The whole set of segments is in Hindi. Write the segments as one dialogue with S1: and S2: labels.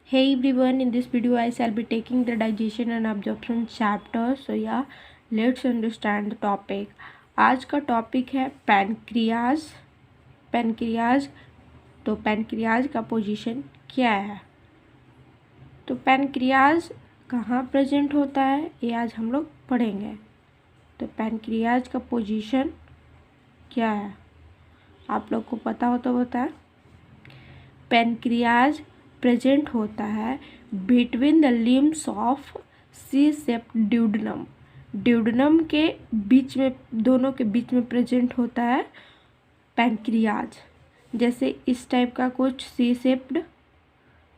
S1: Hey everyone, in this video I shall be taking the digestion and absorption chapter. So yeah, let's understand the topic. आज का टॉपिक है पैनक्रियाज। तो पैनक्रियाज का पोजीशन क्या है, तो पैनक्रियाज कहाँ प्रेजेंट होता है ये आज हम लोग पढ़ेंगे। तो पैनक्रियाज का पोजीशन क्या है आप लोग को पता हो तो बताएं। पैनक्रियाज प्रेजेंट होता है between the limbs of C shaped duodenum के बीच में, दोनों के बीच में प्रेजेंट होता है पैनक्रियाज। जैसे इस टाइप का कुछ सी सेप्ड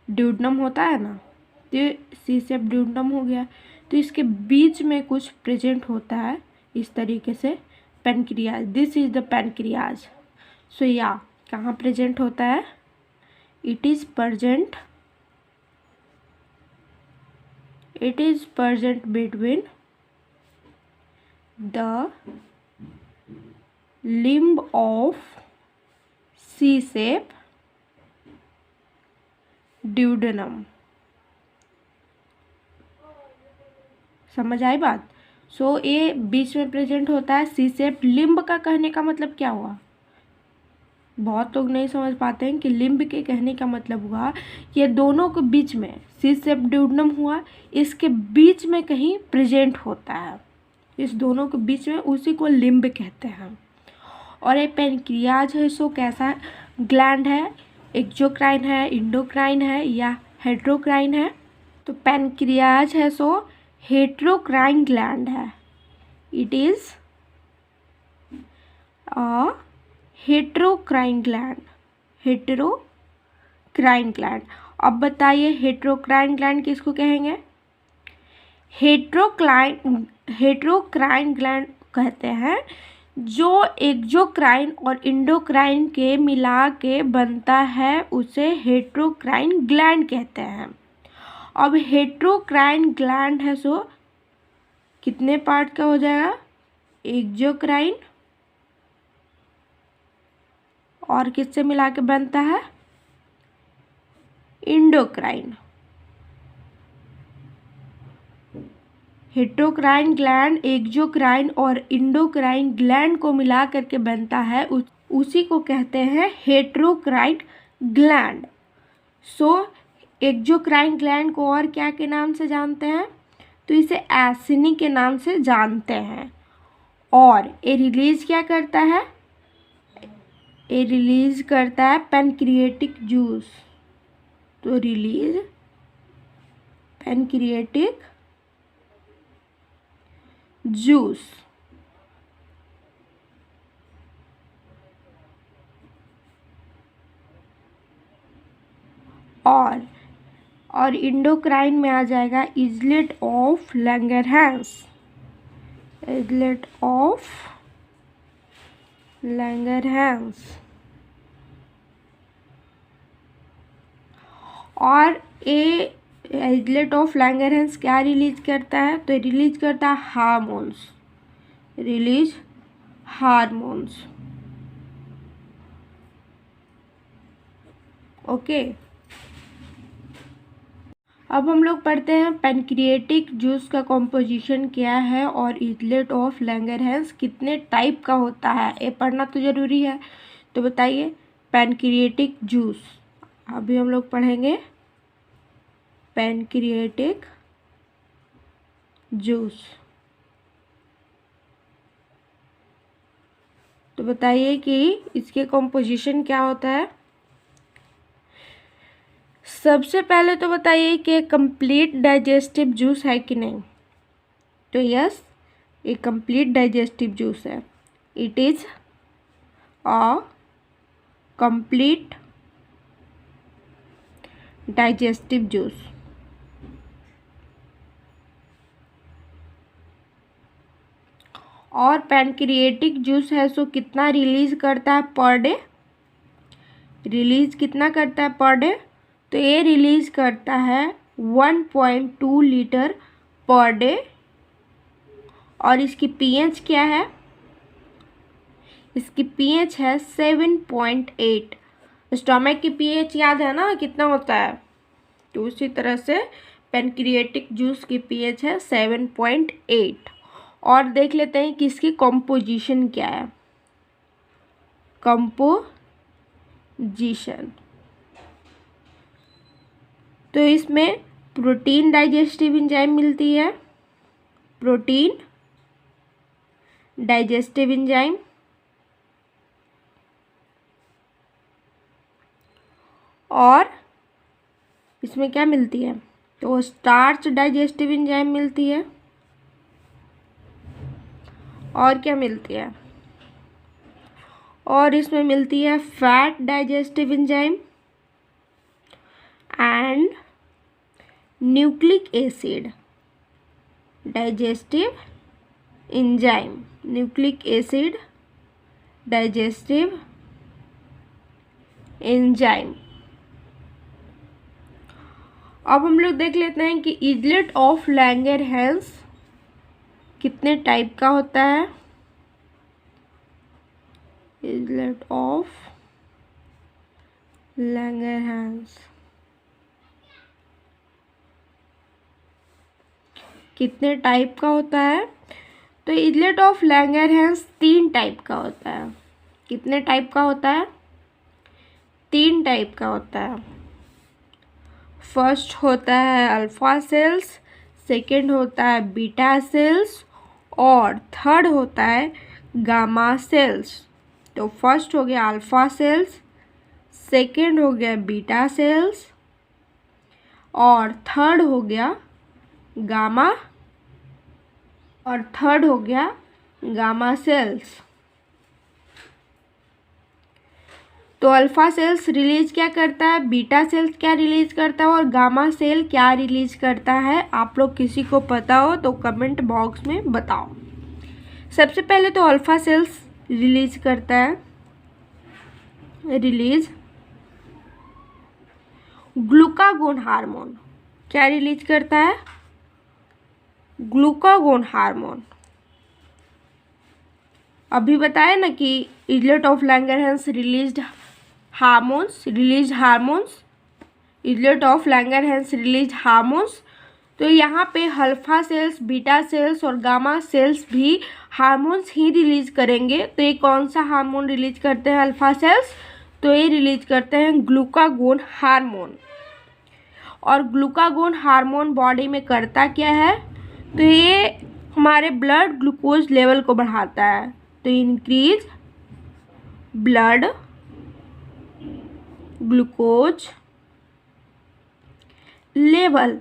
S1: ड्यूडनम होता है ना, तो सी सेप्ड ड्यूडनम हो गया, तो इसके बीच में कुछ प्रेजेंट होता है इस तरीके से pancreas. This is the pancreas. So या कहाँ प्रेजेंट होता है, it is present between the limb of C-shape duodenum। समझ आई बात। सो ये बीच में प्रेजेंट होता है सी शेप लिम्ब का कहने का मतलब क्या हुआ, बहुत लोग नहीं समझ पाते हैं कि लिम्ब के कहने का मतलब हुआ ये दोनों के बीच में सी सेप ड्यूडनम हुआ, इसके बीच में कहीं प्रेजेंट होता है, इस दोनों के बीच में, उसी को लिम्ब कहते हैं। और ये पैनक्रियाज है सो कैसा ग्लैंड है, एक्सोक्राइन है, इंडोक्राइन है या हेट्रोक्राइन है। तो पैनक्रियाज है सो हेट्रोक्राइन ग्लैंड है। It is a heterocrine gland. अब बताइए हेट्रोक्राइन ग्लैंड किसको कहेंगे। हेट्रोक्राइन ग्लैंड कहते हैं जो एक्सोक्राइन और इंडोक्राइन के मिला के बनता है, उसे हेट्रोक्राइन ग्लैंड कहते हैं। अब हेट्रोक्राइन ग्लैंड है सो कितने पार्ट का हो जाएगा, एक्सोक्राइन और किससे मिला के बनता है, इंडोक्राइन। हेट्रोक्राइन ग्लैंड एक्सोक्राइन और इंडोक्राइन ग्लैंड को मिला करके बनता है, उसी को कहते हैं हेट्रोक्राइन ग्लैंड। सो एक्सोक्राइन ग्लैंड को और क्या के नाम से जानते हैं, तो इसे एसिनी के नाम से जानते हैं। और ये रिलीज क्या करता है, ये रिलीज करता है पैनक्रिएटिक जूस। तो रिलीज पैनक्रिएटिक जूस। और इंडोक्राइन में आ जाएगा islet of Langerhans. Islet of Langerhans. और ये इजलेट ऑफ लैंगरहैंस क्या रिलीज करता है, तो रिलीज करता है हार्मोन्स। ओके, अब हम लोग पढ़ते हैं पैनक्रिएटिक जूस का कॉम्पोजिशन क्या है और इजलेट ऑफ लैंगरहैंस कितने टाइप का होता है, ये पढ़ना तो ज़रूरी है। तो बताइए पैनक्रिएटिक जूस, अभी हम लोग पढ़ेंगे पैनक्रिएटिक जूस। तो बताइए कि इसके कॉम्पोजिशन क्या होता है। सबसे पहले तो बताइए कि कंप्लीट डाइजेस्टिव जूस है कि नहीं, तो यस ये कंप्लीट डाइजेस्टिव जूस है। It is a complete digestive juice. और पैनक्रिएटिक जूस है सो कितना रिलीज करता है पर डे, रिलीज कितना करता है पर डे, तो ये रिलीज करता है 1.2 लीटर पर डे। और इसकी पीएच क्या है, इसकी पीएच है 7.8। स्टोमक की पीएच याद है ना कितना होता है, तो उसी तरह से पेनक्रिएटिक जूस की पीएच है 7.8। और देख लेते हैं कि इसकी कॉम्पोजिशन क्या है। कंपोजिशन, तो इसमें प्रोटीन डाइजेस्टिव एंजाइम मिलती है, प्रोटीन डाइजेस्टिव एंजाइम, और इसमें क्या मिलती है, तो स्टार्च डाइजेस्टिव एंजाइम मिलती है, और क्या मिलती है, और इसमें मिलती है fat digestive enzyme and nucleic acid digestive enzyme, nucleic acid digestive enzyme. अब हम लोग देख लेते हैं कि इजलेट ऑफ लैंगरहैंस कितने टाइप का होता है। इजलेट ऑफ लैंगरहैंस कितने टाइप का होता है, तो इजलेट ऑफ लैंगरहैंस 3 टाइप का होता है। कितने टाइप का होता है, 3 टाइप का होता है। फर्स्ट होता है अल्फा सेल्स, सेकंड होता है बीटा सेल्स, और थर्ड होता है गामा सेल्स। तो फर्स्ट हो गया अल्फा सेल्स, सेकंड हो गया बीटा सेल्स, और थर्ड हो गया गामा, और थर्ड हो गया गामा सेल्स। तो अल्फा सेल्स रिलीज क्या करता है, बीटा सेल्स क्या रिलीज करता है, और गामा सेल क्या रिलीज करता है। आप लोग किसी को पता हो तो कमेंट बॉक्स में बताओ। सबसे पहले तो अल्फा सेल्स रिलीज करता है, रिलीज ग्लूकागोन हार्मोन। क्या रिलीज करता है, ग्लूकागोन हार्मोन। अभी बताया ना कि islet of Langerhans release hormones, islet of Langerhans release hormones. तो यहाँ पे अल्फा सेल्स, बीटा सेल्स और गामा सेल्स भी हार्मोन्स ही रिलीज करेंगे। तो ये कौन सा हार्मोन रिलीज करते हैं अल्फा सेल्स, तो ये रिलीज करते हैं ग्लूकागोन हार्मोन। और ग्लूकागोन हार्मोन बॉडी में करता क्या है, तो ये हमारे ब्लड ग्लूकोज लेवल को बढ़ाता है। तो इंक्रीज ब्लड ग्लूकोज लेवल,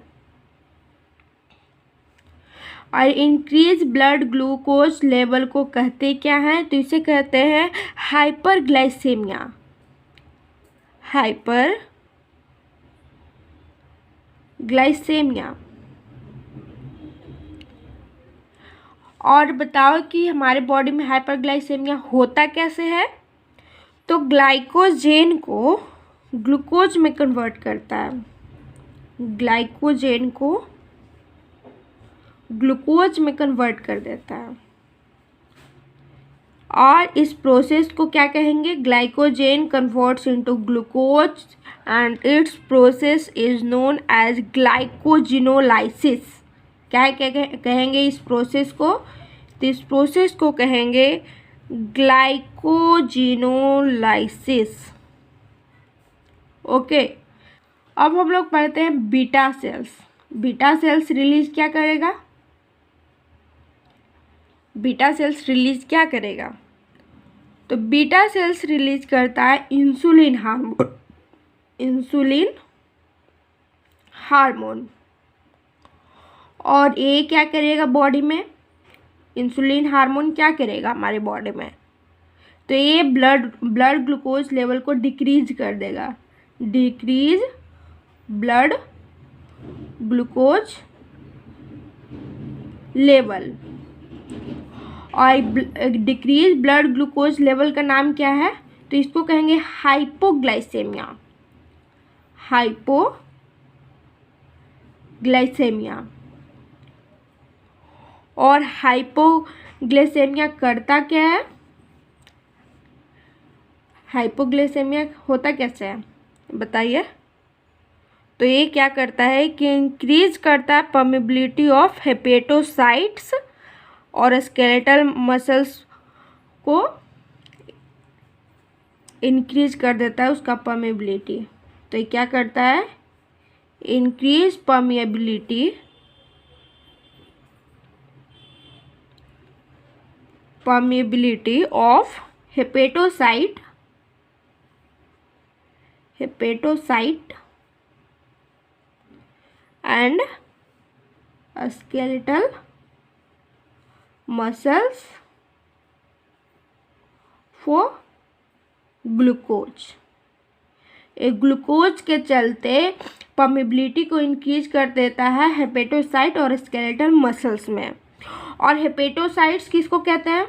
S1: और इंक्रीज ब्लड ग्लूकोज लेवल को कहते क्या हैं, तो इसे कहते हैं हाइपरग्लाइसेमिया। हाइपरग्लाइसेमिया। और बताओ कि हमारे बॉडी में हाइपरग्लाइसेमिया होता कैसे है, तो ग्लाइकोजेन को ग्लूकोज में कन्वर्ट करता है, ग्लाइकोजेन को ग्लूकोज में कन्वर्ट कर देता है। और इस प्रोसेस को क्या कहेंगे, glycogen converts into glucose and its process is known as glycogenolysis. क्या कहेंगे इस प्रोसेस को, तो इस प्रोसेस को कहेंगे ग्लाइकोजिनोलाइसिस। ओके, अब हम लोग पढ़ते हैं beta cells. Beta sales release क्या करेगा, बीटा सेल्स रिलीज क्या करेगा, तो बीटा सेल्स रिलीज करता है इंसुलिन हार्मोन, इंसुलिन हार्मोन। और ये क्या करेगा बॉडी में, इंसुलिन हार्मोन क्या करेगा हमारे बॉडी में, तो ये ब्लड ग्लूकोज लेवल को डिक्रीज कर देगा, डिक्रीज ब्लड ग्लूकोज लेवल। और डिक्रीज ब्लड ग्लूकोज लेवल का नाम क्या है, तो इसको कहेंगे हाइपोग्लाइसेमिया, हाइपोग्लाइसेमिया। और हाइपोग्लाइसेमिया करता क्या है, हाइपोग्लाइसेमिया होता कैसे है बताइए, तो ये क्या करता है कि इंक्रीज करता है परमेबिलिटी ऑफ हेपेटोसाइट्स और स्केलेटल मसल्स को इंक्रीज कर देता है उसका परमेबिलिटी। तो ये क्या करता है, increase permeability of hepatocyte and skeletal muscles for glucose. एक ग्लूकोज के चलते परमेबिलिटी को इंक्रीज कर देता है हेपेटोसाइट और स्केलेटल मसल्स में। और हेपेटोसाइट्स किसको कहते हैं?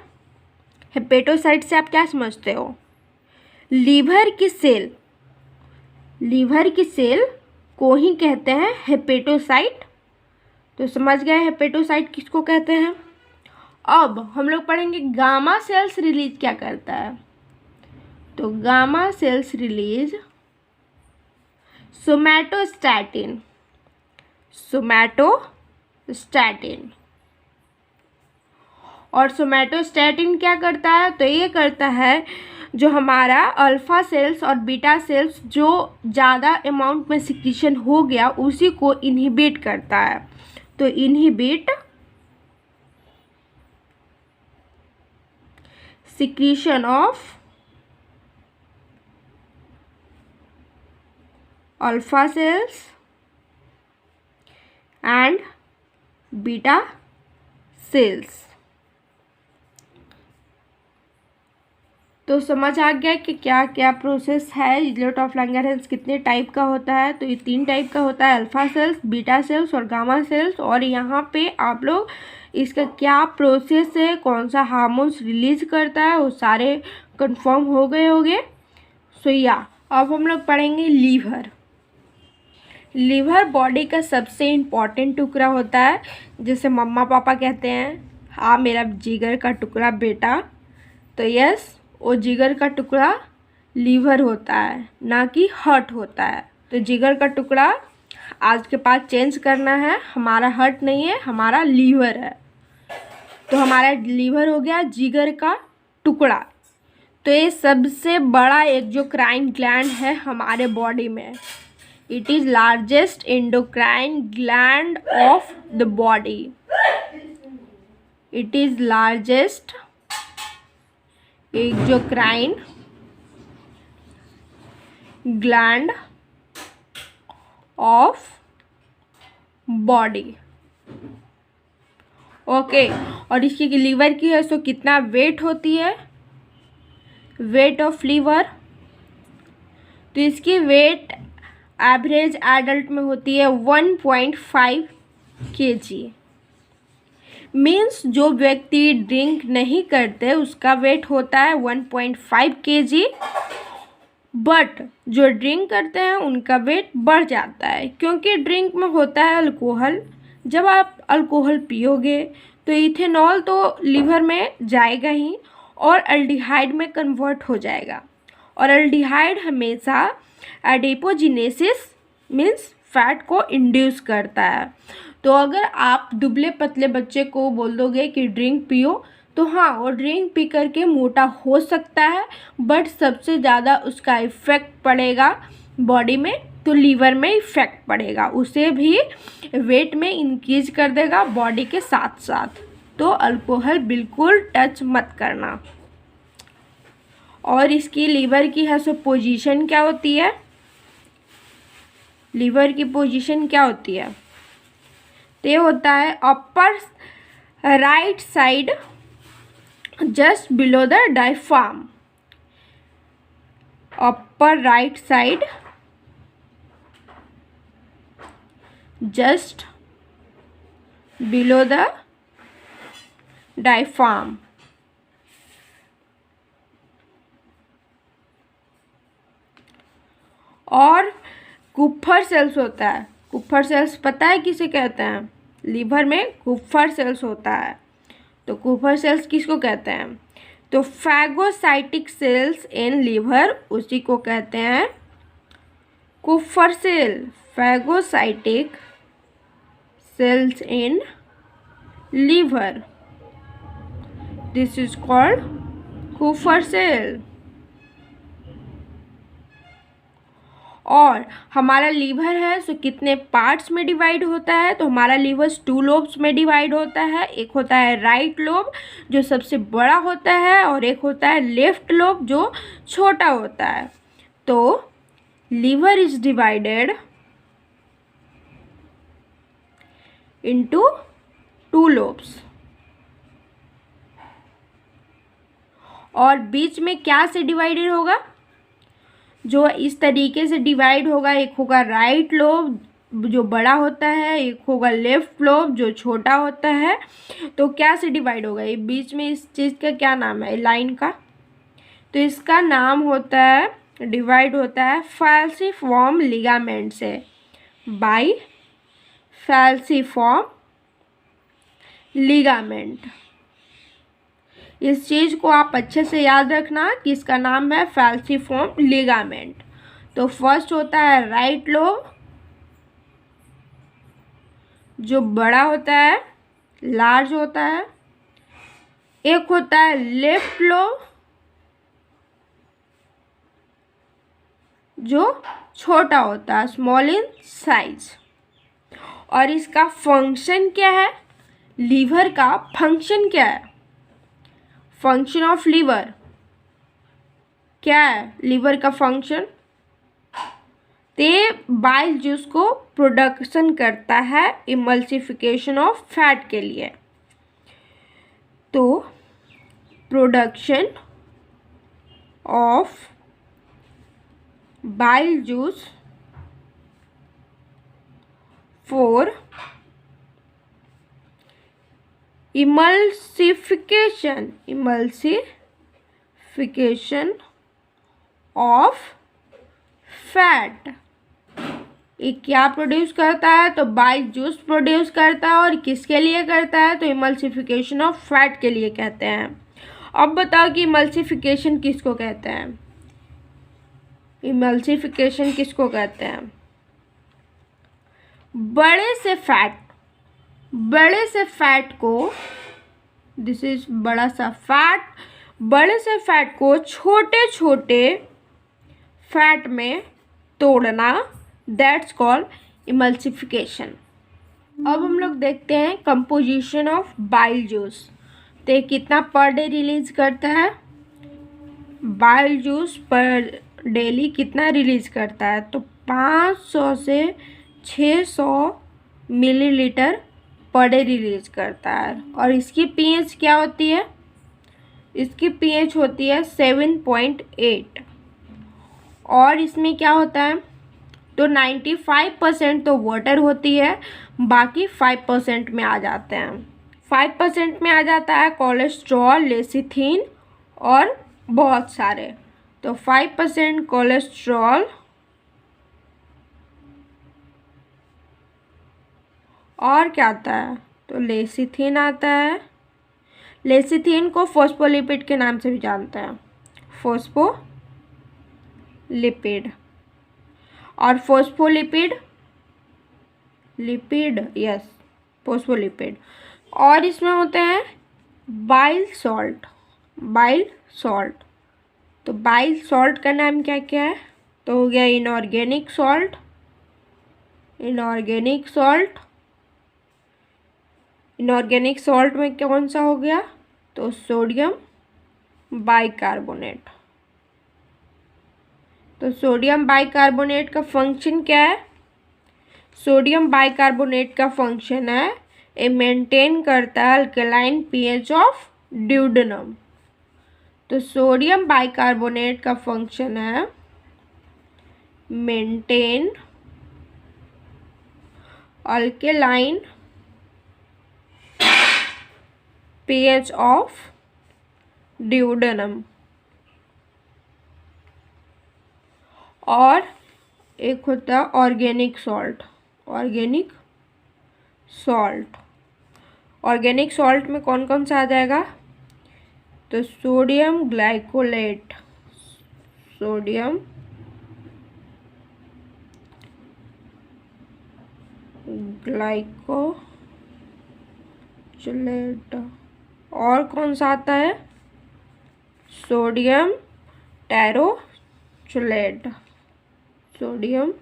S1: हेपेटोसाइट से आप क्या समझते हो? लीवर की सेल को ही कहते हैं हेपेटोसाइट। तो समझ गए हेपेटोसाइट किसको कहते हैं। अब हम लोग पढ़ेंगे गामा सेल्स रिलीज क्या करता है। तो गामा सेल्स रिलीज सोमैटोस्टैटिन। और सोमैटोस्टैटिन क्या करता है? तो ये करता है जो हमारा अल्फा सेल्स और बीटा सेल्स जो ज़्यादा अमाउंट में सिक्रीशन हो गया उसी को इनहिबिट करता है। तो inhibit secretion of alpha cells and beta cells. तो समझ आ गया कि क्या क्या प्रोसेस है, इजलेट ऑफ लैंगरहैंस कितने टाइप का होता है। तो ये 3 टाइप का होता है, अल्फा सेल्स, बीटा सेल्स और गामा सेल्स। और यहाँ पे आप लोग इसका क्या प्रोसेस है, कौन सा हार्मोन्स रिलीज करता है, वो सारे कंफर्म हो गए होंगे। सो अब हम लोग पढ़ेंगे लीवर बॉडी का सबसे इम्पॉर्टेंट टुकड़ा होता है, जिसे मम्मा पापा कहते हैं, हाँ मेरा जिगर का टुकड़ा बेटा। तो यस, वो जिगर का टुकड़ा लीवर होता है, ना कि हार्ट होता है। तो जिगर का टुकड़ा आज के पास चेंज करना है, हमारा हार्ट नहीं है, हमारा लीवर है। तो हमारा लीवर हो गया जिगर का टुकड़ा। तो ये सबसे बड़ा एक जो क्राइन ग्लैंड है हमारे बॉडी में, it is largest endocrine gland of the body. It is largest एक जो क्राइन ग्लैंड ऑफ बॉडी। ओके, और इसकी लीवर की है सो कितना वेट होती है, वेट ऑफ लीवर। तो इसकी वेट एवरेज एडल्ट में होती है 1.5 kg। मीन्स जो व्यक्ति ड्रिंक नहीं करते उसका वेट होता है 1.5 kg, बट जो ड्रिंक करते हैं उनका वेट बढ़ जाता है, क्योंकि ड्रिंक में होता है अल्कोहल। जब आप अल्कोहल पियोगे तो इथेनॉल तो लीवर में जाएगा ही और एल्डिहाइड में कन्वर्ट हो जाएगा, और एल्डिहाइड हमेशा एडिपोजिनेसिस मीन्स फैट को इंड्यूस करता है। तो अगर आप दुबले पतले बच्चे को बोल दोगे कि ड्रिंक पियो, तो हाँ वो ड्रिंक पी करके मोटा हो सकता है, बट सबसे ज़्यादा उसका इफ़ेक्ट पड़ेगा बॉडी में, तो लीवर में इफ़ेक्ट पड़ेगा, उसे भी वेट में इंक्रीज कर देगा बॉडी के साथ साथ। तो अल्कोहल बिल्कुल टच मत करना। और इसकी लीवर की है सो पोजीशन क्या होती है, लीवर की पोजीशन क्या होती है? तो ये होता है upper right side just below the diaphragm. Upper right side just below the diaphragm. और कुप्फर सेल्स होता है। कुप्फर सेल्स पता है किसे कहते हैं? लीवर में कुप्फर सेल्स होता है। तो कुप्फर सेल्स किसको कहते हैं? तो फैगोसाइटिक सेल्स इन लीवर, उसी को कहते हैं कुप्फर cell. phagocytic cells in liver. This is called Kupffer cell. और हमारा लीवर है सो कितने पार्ट्स में डिवाइड होता है, तो हमारा लीवर 2 लोब्स में डिवाइड होता है. एक होता है राइट लोब जो सबसे बड़ा होता है और एक होता है लेफ्ट लोब जो छोटा होता है. तो liver is divided into 2 lobes. और बीच में क्या से डिवाइडेड होगा, जो इस तरीके से डिवाइड होगा, एक होगा राइट लोब जो बड़ा होता है, एक होगा लेफ्ट लोब जो छोटा होता है. तो क्या से डिवाइड होगा, ये बीच में इस चीज़ का क्या नाम है, लाइन का, तो इसका नाम होता है, डिवाइड होता है फैल्सिफॉर्म लिगामेंट से, बाय फैल्सिफॉर्म लिगामेंट. इस चीज़ को आप अच्छे से याद रखना कि इसका नाम है फैल्सिफॉर्म लिगामेंट. तो फर्स्ट होता है राइट लोब जो बड़ा होता है, लार्ज होता है. एक होता है लेफ्ट लोब जो छोटा होता है, स्मॉल इन साइज. और इसका फंक्शन क्या है, लीवर का फंक्शन क्या है, फंक्शन ऑफ लीवर क्या है, लीवर का फंक्शन, ते बाइल जूस को प्रोडक्शन करता है इमल्सिफिकेशन ऑफ फैट के लिए. तो production of bile juice for emulsification of fat. ये क्या प्रोड्यूस करता है, तो बाइल जूस प्रोड्यूस करता है. और किसके लिए करता है, तो इमल्सिफिकेशन ऑफ फैट के लिए कहते हैं. अब बताओ कि इमल्सिफिकेशन किसको कहते हैं, इमल्सिफिकेशन किसको कहते हैं, बड़े से फैट को, दिस इज बड़ा सा फैट, बड़े से फैट को छोटे छोटे फैट में तोड़ना, दैट्स कॉल्ड इमल्सिफिकेशन. अब हम लोग देखते हैं कंपोजिशन ऑफ बाइल जूस. तो ये कितना पर डे रिलीज करता है, बाइल जूस पर डेली कितना रिलीज करता है, तो 500 से 600 मिलीलीटर पर डे रिलीज करता है. और इसकी पीएच क्या होती है, इसकी पीएच होती है 7.8. और इसमें क्या होता है, तो 95% तो वाटर होती है, बाकी 5% में आ जाते हैं. 5% में आ जाता है कोलेस्ट्रॉल, लेसिथिन और बहुत सारे. तो 5% कोलेस्ट्रॉल और क्या आता है, तो लेसिथिन आता है. लेसिथिन को फॉस्फोलिपिड के नाम से भी जानते हैं, फॉस्फोलिपिड. और फॉस्फोलिपिड लिपिड, यस फॉस्फोलिपिड. और इसमें होते हैं बाइल सॉल्ट. तो बाइल सॉल्ट का नाम क्या क्या है, तो हो गया इनऑर्गेनिक सॉल्ट में कौन सा हो गया, तो सोडियम बाइकार्बोनेट. तो सोडियम बाइकार्बोनेट का फंक्शन क्या है, सोडियम बाइकार्बोनेट का फंक्शन है ये मेंटेन करता है अल्कलाइन पीएच ऑफ ड्यूडेनम. तो सोडियम बाइकार्बोनेट का फंक्शन है maintain alkaline pH of duodenum. और एक होता है ऑर्गेनिक सॉल्ट में कौन कौन सा आ जाएगा, तो सोडियम ग्लाइकोलेट, ग्लाइकोचुलेट। और कौन सा आता है? सोडियम टैरोचुलेट। सोडियम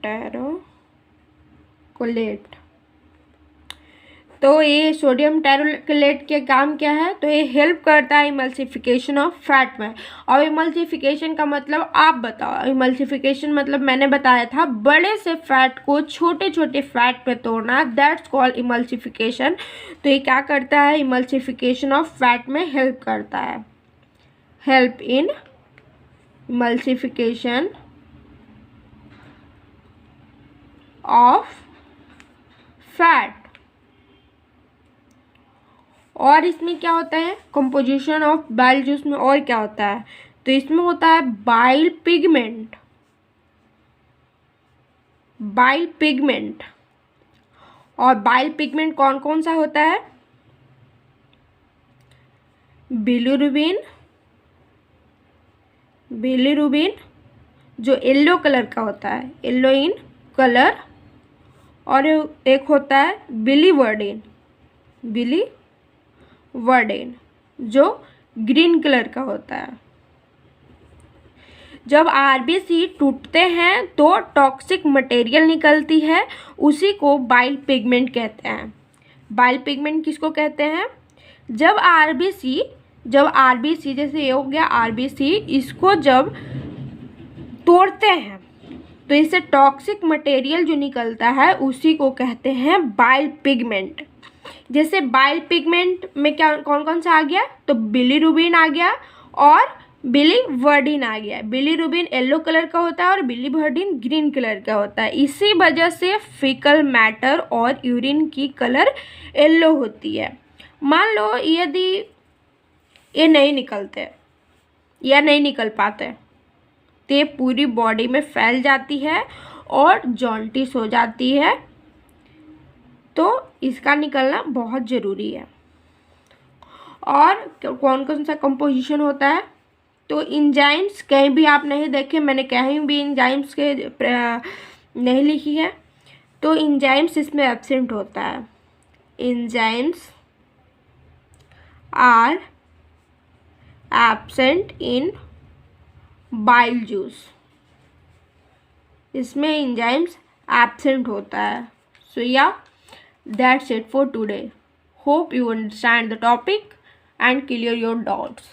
S1: टैरोचुलेट। तो ये सोडियम टैरोचुलेट के काम क्या है? तो ये हेल्प करता है इमल्सिफिकेशन ऑफ फैट में। और इमल्सिफिकेशन का मतलब आप बताओ। इमल्सिफिकेशन मतलब मैंने बताया था बड़े से फैट को छोटे छोटे फैट में तोड़ना, दैट्स कॉल्ड इमल्सिफिकेशन। तो ये क्या करता है? इमल्सिफिकेशन ऑफ फैट में हेल्प करता है। Help in emulsification of fat. और इसमें क्या होता है? कंपोजिशन ऑफ बाइल जूस में और क्या होता है? तो इसमें होता है बाइल पिगमेंट। Bile pigment. और बाइल पिगमेंट कौन कौन सा होता है? बिलिरुबिन। बिलिरुबिन जो येलो कलर का होता है, येलो इन कलर। और एक होता है बिलीवर्डिन। बिलीवर्डिन जो ग्रीन कलर का होता है। जब आरबीसी टूटते हैं तो टॉक्सिक मटेरियल निकलती है, उसी को बाइल पिगमेंट कहते हैं। बाइल पिगमेंट किसको कहते हैं? जब आरबीसी जैसे ये हो गया आरबीसी, इसको जब तोड़ते हैं तो इससे टॉक्सिक मटेरियल जो निकलता है उसी को कहते हैं बाइल पिगमेंट। जैसे बाइल पिगमेंट में क्या कौन कौन सा आ गया? तो बिलीरुबिन आ गया और बिलीवर्डिन आ गया। बिलीरुबिन येलो कलर का होता है और बिलीवर्डिन ग्रीन कलर का होता है। इसी वजह से फीकल मैटर और यूरिन की कलर येलो होती है। मान लो यदि ये नहीं निकलते या नहीं निकल पाते तो ये पूरी बॉडी में फैल जाती है और जॉन्टिस हो जाती है। तो इसका निकलना बहुत ज़रूरी है। और कौन कौन सा कंपोजिशन होता है? तो इंजाइम्स कहीं भी आप नहीं देखे, मैंने कहीं भी इंजाइम्स के नहीं लिखी है। तो इंजाइम्स इसमें एब्सेंट होता है। Enzymes are absent in bile juice. इसमें इंजाइम्स एब्सेंट होता है। सो या that's it for today. Hope you understand the topic and clear your doubts.